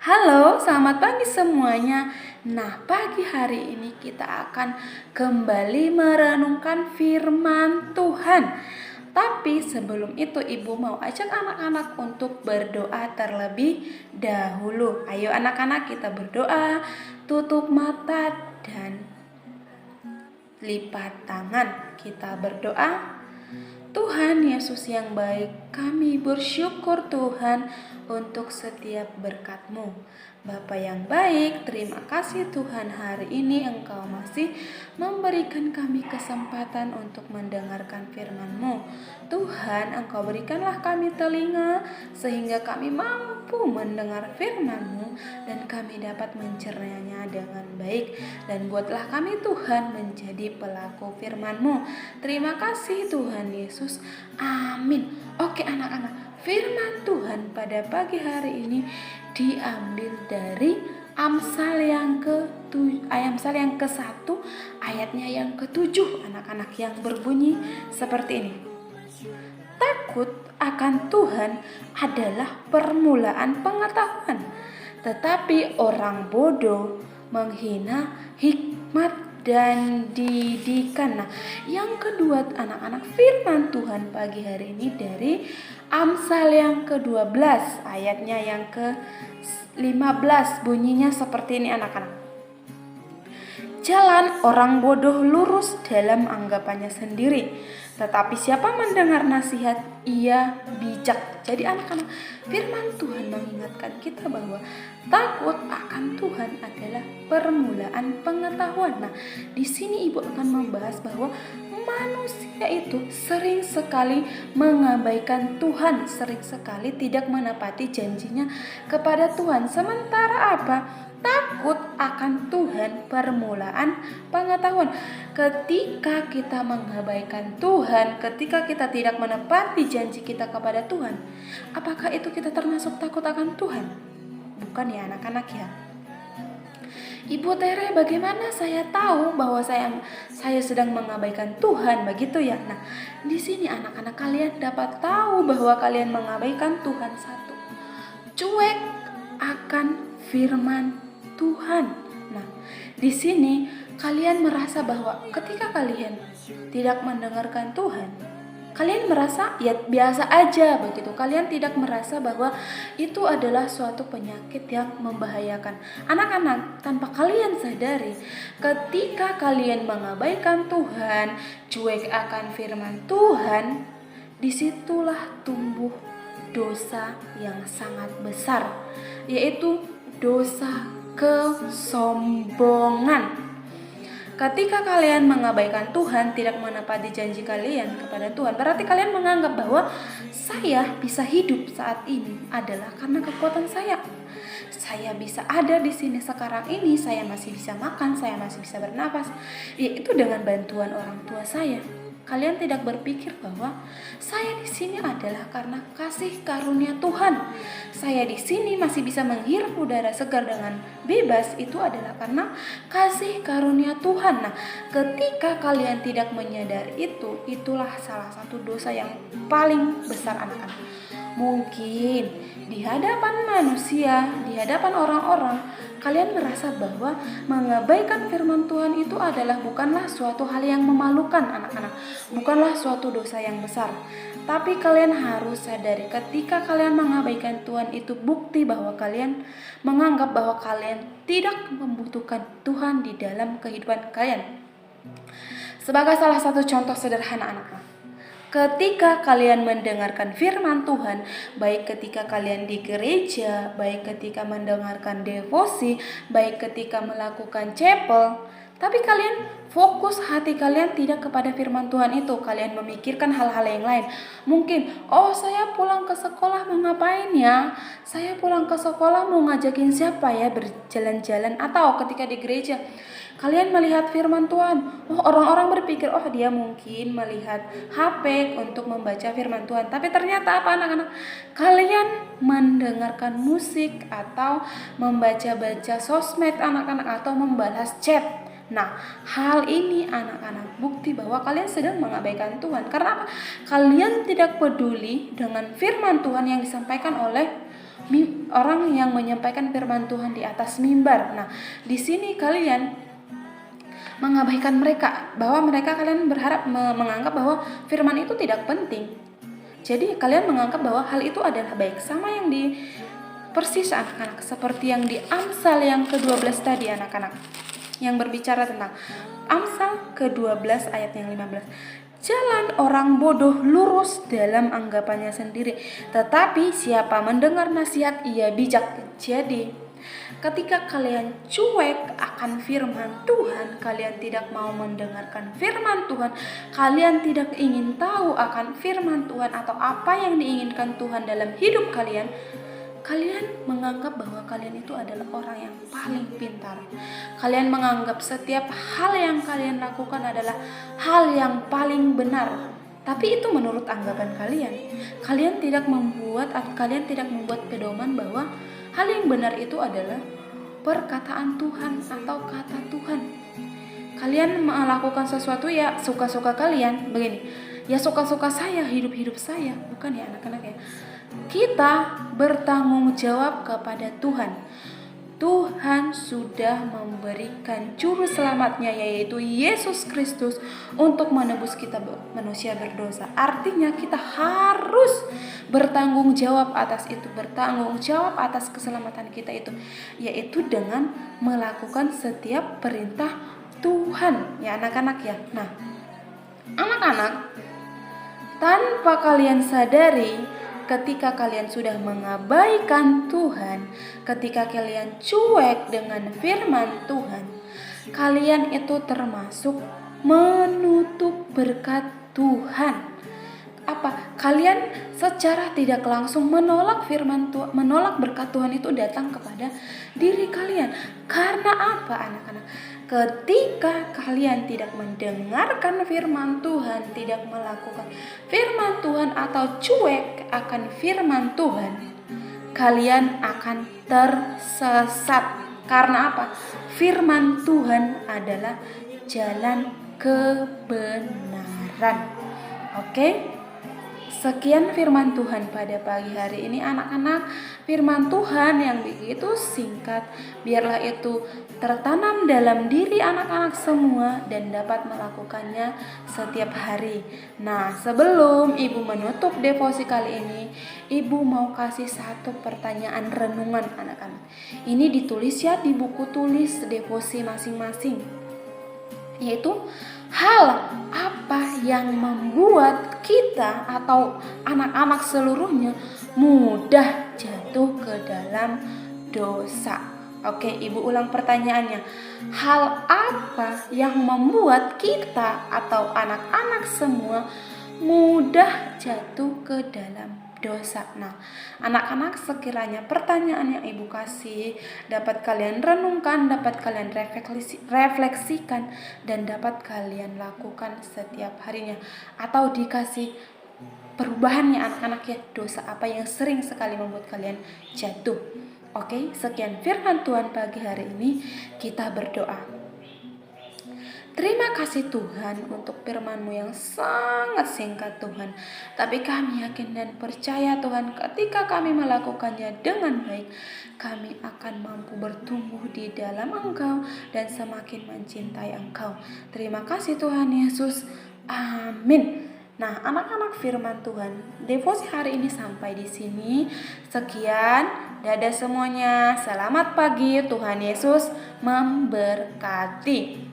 Halo, selamat pagi semuanya. Nah, pagi hari ini kita akan kembali merenungkan firman Tuhan. Tapi sebelum itu Ibu mau ajak anak-anak untuk berdoa terlebih dahulu. Ayo anak-anak kita berdoa, tutup mata dan lipat tangan. Kita berdoa. Tuhan Yesus yang baik, kami bersyukur Tuhan untuk setiap berkat-Mu. Bapa yang baik, terima kasih Tuhan, hari ini Engkau masih memberikan kami kesempatan untuk mendengarkan firman-Mu. Tuhan, Engkau berikanlah kami telinga sehingga kami mampu mendengar firman-Mu dan kami dapat mencernanya dengan baik. Dan buatlah kami Tuhan menjadi pelaku firman-Mu. Terima kasih Tuhan Yesus. Amin. Oke anak-anak, firman Tuhan pada pagi hari ini diambil dari Amsal yang ke-1 ayatnya yang ke-7 anak-anak, yang berbunyi seperti ini. Takut akan Tuhan adalah permulaan pengetahuan, tetapi orang bodoh menghina hikmat dan didikan. Nah, yang kedua anak-anak, firman Tuhan pagi hari ini dari Amsal yang ke-12 ayatnya yang ke-15, bunyinya seperti ini anak-anak. Jalan orang bodoh lurus dalam anggapannya sendiri, tetapi siapa mendengar nasihat ia bijak. Jadi anak-anak, firman Tuhan mengingatkan kita bahwa takut akan Tuhan adalah permulaan pengetahuan. Nah, di sini Ibu akan membahas bahwa manusia itu sering sekali mengabaikan Tuhan, sering sekali tidak menepati janjinya kepada Tuhan. Sementara apa? Takut akan Tuhan permulaan pengetahuan. Ketika kita mengabaikan Tuhan, ketika kita tidak menepati janji kita kepada Tuhan, apakah itu kita termasuk takut akan Tuhan? Bukan ya anak-anak ya. Ibu Tere, bagaimana saya tahu bahwa saya sedang mengabaikan Tuhan, begitu ya? Nah, di sini anak-anak kalian dapat tahu bahwa kalian mengabaikan Tuhan. Satu, cuek akan firman Tuhan. Nah, di sini kalian merasa bahwa ketika kalian tidak mendengarkan Tuhan, kalian merasa ya biasa aja begitu. Kalian tidak merasa bahwa itu adalah suatu penyakit yang membahayakan. Anak-anak, tanpa kalian sadari, ketika kalian mengabaikan Tuhan, cuek akan firman Tuhan, disitulah tumbuh dosa yang sangat besar, yaitu dosa kesombongan. Ketika kalian mengabaikan Tuhan, tidak menepati janji kalian kepada Tuhan, berarti kalian menganggap bahwa saya bisa hidup saat ini adalah karena kekuatan saya. Saya bisa ada di sini sekarang ini, saya masih bisa makan, saya masih bisa bernapas, yaitu dengan bantuan orang tua saya. Kalian tidak berpikir bahwa saya di sini adalah karena kasih karunia Tuhan. Saya di sini masih bisa menghirup udara segar dengan bebas, itu adalah karena kasih karunia Tuhan. Nah, ketika kalian tidak menyadari itu, itulah salah satu dosa yang paling besar anak-anak. Mungkin di hadapan manusia, di hadapan orang-orang, kalian merasa bahwa mengabaikan firman Tuhan itu bukanlah suatu hal yang memalukan anak-anak, bukanlah suatu dosa yang besar. Tapi kalian harus sadari, ketika kalian mengabaikan Tuhan itu bukti bahwa kalian menganggap bahwa kalian tidak membutuhkan Tuhan di dalam kehidupan kalian. Sebagai salah satu contoh sederhana anak-anak, ketika kalian mendengarkan firman Tuhan, baik ketika kalian di gereja, baik ketika mendengarkan devosi, baik ketika melakukan chapel, tapi kalian fokus hati kalian tidak kepada firman Tuhan itu. Kalian memikirkan hal-hal yang lain. Mungkin, saya pulang ke sekolah mau ngapain ya? Saya pulang ke sekolah mau ngajakin siapa ya berjalan-jalan? Atau ketika di gereja, kalian melihat firman Tuhan. Orang-orang berpikir, dia mungkin melihat HP untuk membaca firman Tuhan. Tapi ternyata apa anak-anak? Kalian mendengarkan musik atau membaca-baca sosmed anak-anak atau membalas chat. Nah, hal ini anak-anak bukti bahwa kalian sedang mengabaikan Tuhan. Karena apa? Kalian tidak peduli dengan firman Tuhan yang disampaikan oleh orang yang menyampaikan firman Tuhan di atas mimbar. Nah, di sini kalian mengabaikan mereka, bahwa kalian berharap menganggap bahwa firman itu tidak penting. Jadi kalian menganggap bahwa hal itu adalah baik, sama yang di persis anak-anak, seperti yang di Amsal yang ke-12 tadi anak-anak, yang berbicara tentang Amsal ke-12 ayat yang 15. Jalan orang bodoh lurus dalam anggapannya sendiri, tetapi siapa mendengar nasihat ia bijak. Jadi ketika kalian cuek akan firman Tuhan, kalian tidak mau mendengarkan firman Tuhan, kalian tidak ingin tahu akan firman Tuhan atau apa yang diinginkan Tuhan dalam hidup kalian, kalian menganggap bahwa kalian itu adalah orang yang paling pintar. Kalian menganggap setiap hal yang kalian lakukan adalah hal yang paling benar. Tapi itu menurut anggapan kalian. Kalian tidak membuat pedoman bahwa hal yang benar itu adalah perkataan Tuhan atau kata Tuhan. Kalian melakukan sesuatu ya suka-suka kalian. Begini, ya suka-suka saya, hidup-hidup saya. Bukan ya anak-anak ya. Kita bertanggung jawab kepada Tuhan. Tuhan sudah memberikan juru selamatnya, yaitu Yesus Kristus, untuk menebus kita manusia berdosa. Artinya kita harus bertanggung jawab atas itu, bertanggung jawab atas keselamatan kita itu, yaitu dengan melakukan setiap perintah Tuhan, ya anak-anak ya. Nah, anak-anak, tanpa kalian sadari, ketika kalian sudah mengabaikan Tuhan, ketika kalian cuek dengan firman Tuhan, kalian itu termasuk menutup berkat Tuhan. Apa? Kalian secara tidak langsung menolak firman Tuhan, menolak berkat Tuhan itu datang kepada diri kalian. Karena apa anak-anak? Ketika kalian tidak mendengarkan firman Tuhan, tidak melakukan firman Tuhan atau cuek akan firman Tuhan, kalian akan tersesat. Karena apa? Firman Tuhan adalah jalan kebenaran. Oke? Sekian firman Tuhan pada pagi hari ini anak-anak. Firman Tuhan yang begitu singkat, biarlah itu tertanam dalam diri anak-anak semua dan dapat melakukannya setiap hari. Nah, sebelum Ibu menutup devosi kali ini, Ibu mau kasih satu pertanyaan renungan anak-anak. Ini ditulis ya di buku tulis devosi masing-masing, yaitu hal apa yang membuat kita atau anak-anak seluruhnya mudah jatuh ke dalam dosa. Oke, Ibu ulang pertanyaannya. Hal apa yang membuat kita atau anak-anak semua mudah jatuh ke dalam dosa? Nah, anak-anak, sekiranya pertanyaan yang Ibu kasih dapat kalian renungkan, dapat kalian refleksikan, dan dapat kalian lakukan setiap harinya, atau dikasih perubahannya anak-anak ya, dosa apa yang sering sekali membuat kalian jatuh. Oke, sekian firman Tuhan pagi hari ini. Kita berdoa. Terima kasih Tuhan untuk firman-Mu yang sangat singkat Tuhan. Tapi kami yakin dan percaya Tuhan, ketika kami melakukannya dengan baik, kami akan mampu bertumbuh di dalam Engkau dan semakin mencintai Engkau. Terima kasih Tuhan Yesus. Amin. Nah, anak-anak firman Tuhan, devosi hari ini sampai di sini. Sekian, dadah semuanya. Selamat pagi, Tuhan Yesus memberkati.